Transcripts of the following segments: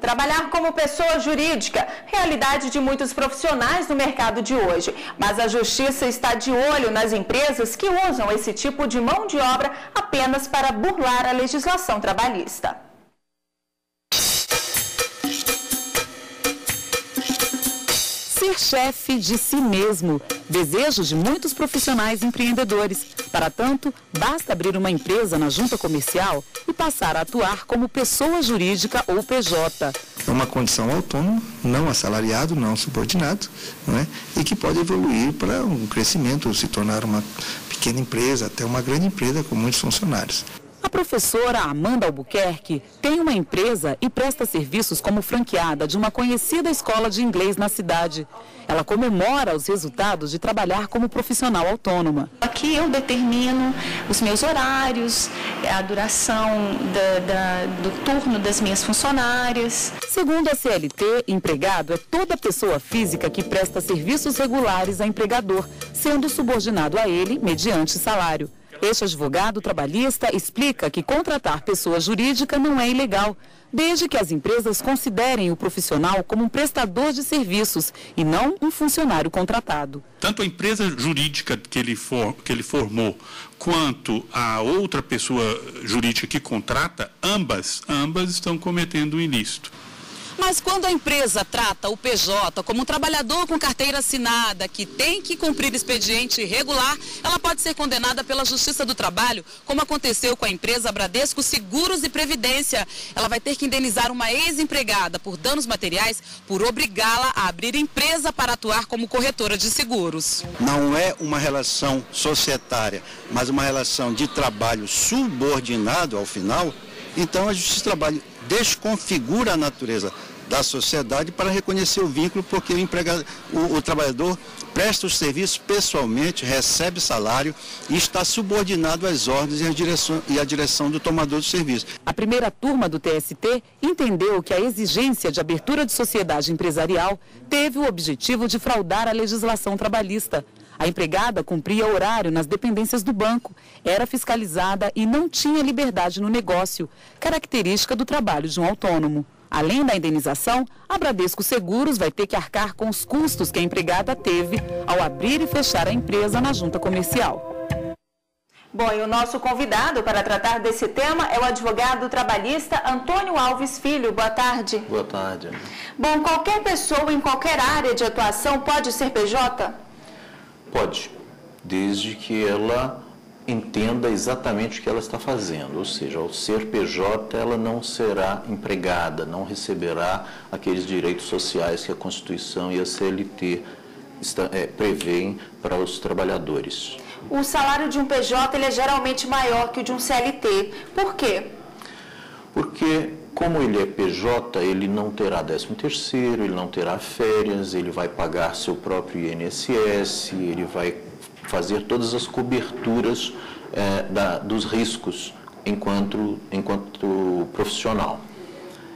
Trabalhar como pessoa jurídica, realidade de muitos profissionais no mercado de hoje. Mas a Justiça está de olho nas empresas que usam esse tipo de mão de obra apenas para burlar a legislação trabalhista. Ser chefe de si mesmo, desejo de muitos profissionais empreendedores. Para tanto, basta abrir uma empresa na junta comercial e passar a atuar como pessoa jurídica ou PJ. É uma condição autônoma, não assalariado, não subordinado, não é? E que pode evoluir para um crescimento, se tornar uma pequena empresa, até uma grande empresa com muitos funcionários. A professora Amanda Albuquerque tem uma empresa e presta serviços como franqueada de uma conhecida escola de inglês na cidade. Ela comemora os resultados de trabalhar como profissional autônoma. Aqui eu determino os meus horários, a duração do turno das minhas funcionárias. Segundo a CLT, empregado é toda pessoa física que presta serviços regulares a empregador, sendo subordinado a ele mediante salário. Este advogado trabalhista explica que contratar pessoa jurídica não é ilegal, desde que as empresas considerem o profissional como um prestador de serviços e não um funcionário contratado. Tanto a empresa jurídica que ele formou, quanto a outra pessoa jurídica que contrata, ambas estão cometendo um ilícito. Mas quando a empresa trata o PJ como um trabalhador com carteira assinada, que tem que cumprir expediente regular, ela pode ser condenada pela Justiça do Trabalho, como aconteceu com a empresa Bradesco Seguros e Previdência. Ela vai ter que indenizar uma ex-empregada por danos materiais por obrigá-la a abrir empresa para atuar como corretora de seguros. Não é uma relação societária, mas uma relação de trabalho subordinado ao final. Então a Justiça do Trabalho desconfigura a natureza da sociedade para reconhecer o vínculo, porque o trabalhador presta os serviços pessoalmente, recebe salário e está subordinado às ordens e à direção do tomador do serviço. A primeira turma do TST entendeu que a exigência de abertura de sociedade empresarial teve o objetivo de fraudar a legislação trabalhista. A empregada cumpria horário nas dependências do banco, era fiscalizada e não tinha liberdade no negócio, característica do trabalho de um autônomo. Além da indenização, a Bradesco Seguros vai ter que arcar com os custos que a empregada teve ao abrir e fechar a empresa na junta comercial. Bom, e o nosso convidado para tratar desse tema é o advogado trabalhista Antônio Alves Filho. Boa tarde. Boa tarde. Bom, qualquer pessoa em qualquer área de atuação pode ser PJ? Pode, desde que ela entenda exatamente o que ela está fazendo, ou seja, ao ser PJ ela não será empregada, não receberá aqueles direitos sociais que a Constituição e a CLT prevêem para os trabalhadores. O salário de um PJ ele é geralmente maior que o de um CLT. Por quê? Porque, como ele é PJ, ele não terá 13º, ele não terá férias, ele vai pagar seu próprio INSS, ele vai fazer todas as coberturas dos riscos enquanto profissional.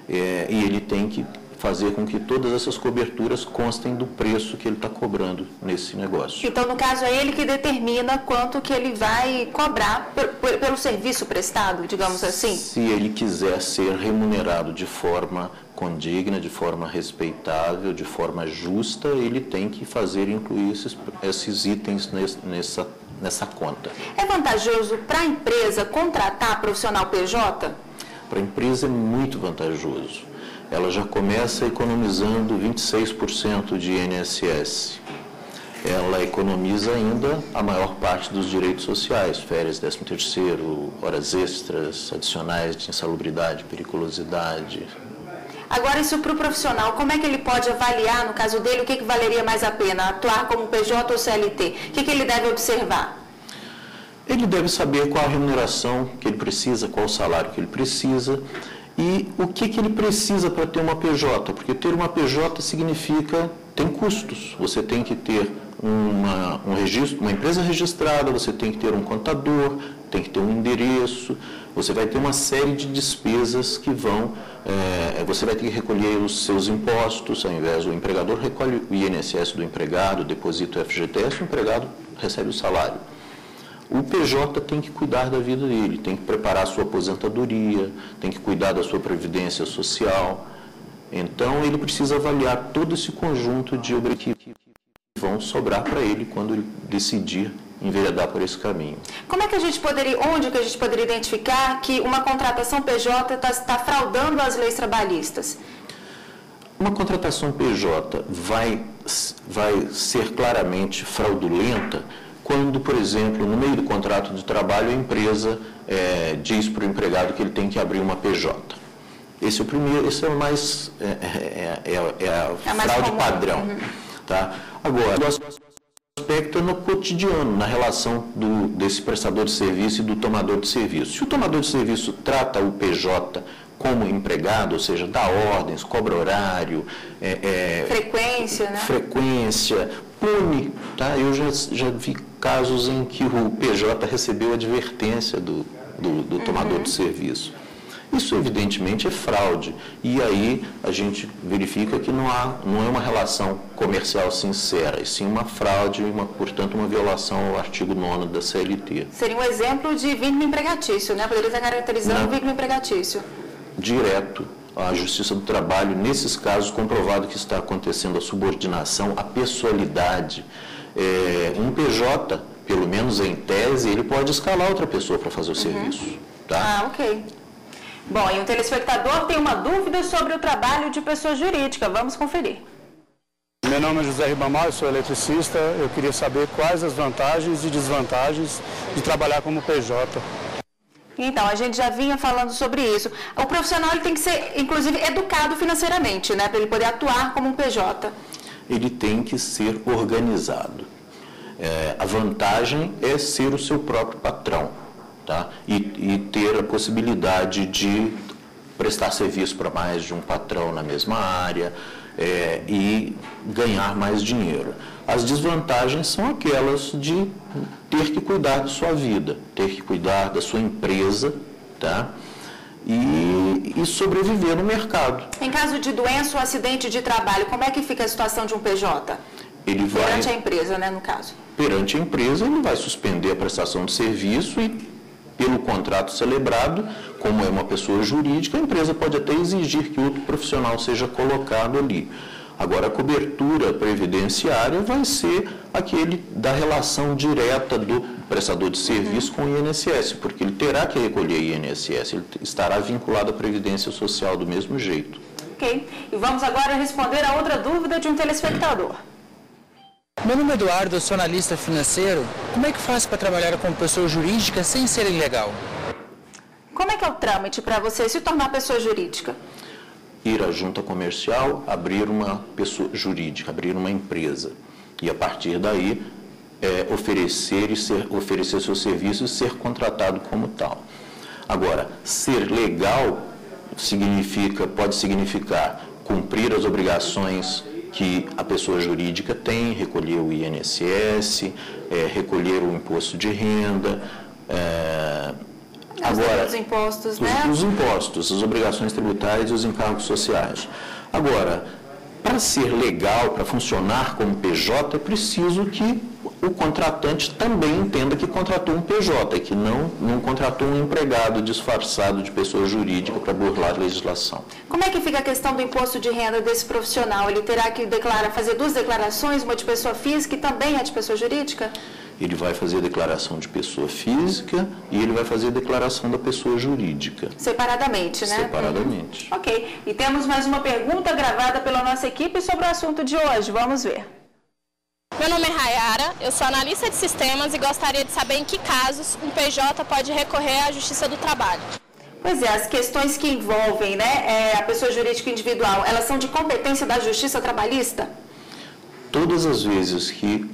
E ele tem que fazer com que todas essas coberturas constem do preço que ele está cobrando nesse negócio. Então, no caso, é ele que determina quanto que ele vai cobrar pelo serviço prestado, digamos assim? Se ele quiser ser remunerado de forma condigna, de forma respeitável, de forma justa, ele tem que incluir esses itens nessa conta. É vantajoso para a empresa contratar profissional PJ? Para a empresa é muito vantajoso. Ela já começa economizando 26% de INSS. Ela economiza ainda a maior parte dos direitos sociais, férias, 13º, horas extras, adicionais de insalubridade, periculosidade. Agora, isso para o profissional, como é que ele pode avaliar, no caso dele, o que valeria mais a pena, atuar como PJ ou CLT? O que ele deve observar? Ele deve saber qual a remuneração que ele precisa, qual o salário que ele precisa e o que ele precisa para ter uma PJ, porque ter uma PJ significa, tem custos. Você tem que ter um registro, uma empresa registrada, você tem que ter um contador, tem que ter um endereço, você vai ter uma série de despesas que você vai ter que recolher os seus impostos, ao invés do empregador recolhe o INSS do empregado, deposita o FGTS, o empregado recebe o salário. O PJ tem que cuidar da vida dele, tem que preparar a sua aposentadoria, tem que cuidar da sua previdência social. Então, ele precisa avaliar todo esse conjunto de objetivos que vão sobrar para ele quando ele decidir enveredar por esse caminho. Como é que a gente poderia, onde que a gente poderia identificar que uma contratação PJ está fraudando as leis trabalhistas? Uma contratação PJ vai ser claramente fraudulenta quando, por exemplo, no meio do contrato de trabalho, a empresa diz para o empregado que ele tem que abrir uma PJ. Esse é o primeiro, esse é o mais a fraude comum. Padrão. Uhum. Tá? Agora, o aspecto é no cotidiano, na relação desse prestador de serviço e do tomador de serviço. Se o tomador de serviço trata o PJ como empregado, ou seja, dá ordens, cobra horário, frequência, né? Frequência, pune. Tá? Eu já vi casos em que o PJ recebeu advertência do tomador de serviço. Isso, evidentemente, é fraude. E aí a gente verifica que não é uma relação comercial sincera, e sim uma fraude, portanto, uma violação ao artigo 9º da CLT. Seria um exemplo de vínculo empregatício, né? Poderia estar caracterizando um vínculo empregatício. Direto à Justiça do Trabalho, nesses casos, comprovado que está acontecendo a subordinação, a pessoalidade. Um PJ, pelo menos em tese, ele pode escalar outra pessoa para fazer o serviço. Tá? Ok. Bom, e o telespectador tem uma dúvida sobre o trabalho de pessoa jurídica. Vamos conferir. Meu nome é José Ribamar, eu sou eletricista. Eu queria saber quais as vantagens e desvantagens de trabalhar como PJ. Então, a gente já vinha falando sobre isso. O profissional ele tem que ser, inclusive, educado financeiramente, né? Para ele poder atuar como um PJ. Ele tem que ser organizado. A vantagem é ser o seu próprio patrão. Tá? E ter a possibilidade de prestar serviço para mais de um patrão na mesma área e ganhar mais dinheiro. As desvantagens são aquelas de ter que cuidar da sua vida, ter que cuidar da sua empresa, tá? E sobreviver no mercado. Em caso de doença ou acidente de trabalho, como é que fica a situação de um PJ? Perante a empresa, né, no caso? Perante a empresa, ele vai suspender a prestação de serviço e, pelo contrato celebrado, como é uma pessoa jurídica, a empresa pode até exigir que outro profissional seja colocado ali. Agora, a cobertura previdenciária vai ser aquele da relação direta do prestador de serviço com o INSS, porque ele terá que recolher INSS, ele estará vinculado à Previdência Social do mesmo jeito. Ok. E vamos agora responder a outra dúvida de um telespectador. Meu nome é Eduardo, eu sou analista financeiro. Como é que faço para trabalhar como pessoa jurídica sem ser ilegal? Como é que é o trâmite para você se tornar pessoa jurídica? Ir à junta comercial, abrir uma pessoa jurídica, abrir uma empresa. E, a partir daí, oferecer seus serviços e ser contratado como tal. Agora, ser legal pode significar cumprir as obrigações que a pessoa jurídica tem, recolher o INSS, recolher o imposto de renda. Os impostos, né? Os impostos, as obrigações tributárias e os encargos sociais. Agora, para ser legal, para funcionar como PJ, é preciso que o contratante também entenda que contratou um PJ, que não contratou um empregado disfarçado de pessoa jurídica para burlar a legislação. Como é que fica a questão do imposto de renda desse profissional? Ele terá que fazer duas declarações, uma de pessoa física e também a de pessoa jurídica? Ele vai fazer a declaração de pessoa física e ele vai fazer a declaração da pessoa jurídica. Separadamente, né? Separadamente. Ok. E temos mais uma pergunta gravada pela nossa equipe sobre o assunto de hoje. Vamos ver. Meu nome é Rayara, eu sou analista de sistemas e gostaria de saber em que casos um PJ pode recorrer à Justiça do Trabalho. Pois é, as questões que envolvem, né, a pessoa jurídica individual, elas são de competência da Justiça Trabalhista? Todas as vezes que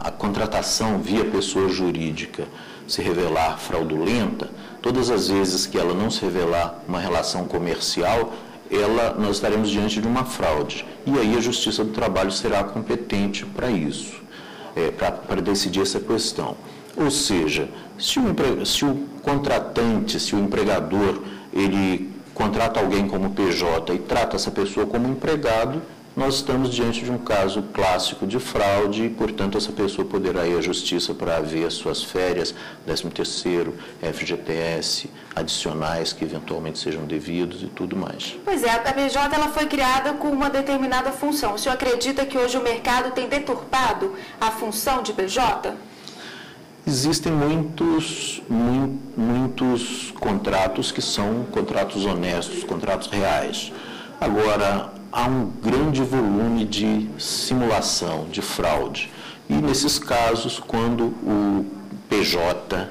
a contratação via pessoa jurídica se revelar fraudulenta, todas as vezes que ela não se revelar uma relação comercial, nós estaremos diante de uma fraude. E aí a Justiça do Trabalho será competente para isso, para decidir essa questão. Ou seja, se o contratante, se o empregador, ele contrata alguém como PJ e trata essa pessoa como empregado, nós estamos diante de um caso clássico de fraude e, portanto, essa pessoa poderá ir à justiça para haver as suas férias, 13º, FGTS, adicionais que eventualmente sejam devidos e tudo mais. Pois é, a PJ ela foi criada com uma determinada função. O senhor acredita que hoje o mercado tem deturpado a função de PJ? Existem muitos contratos que são contratos honestos, contratos reais. Agora, há um grande volume de simulação, de fraude. E nesses casos, quando o PJ,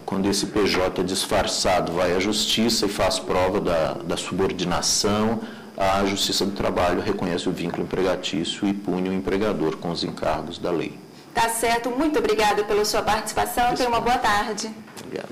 quando esse PJ disfarçado vai à justiça e faz prova da subordinação, a Justiça do Trabalho reconhece o vínculo empregatício e pune o empregador com os encargos da lei. Tá certo, muito obrigada pela sua participação. Tenha uma boa tarde. Obrigado.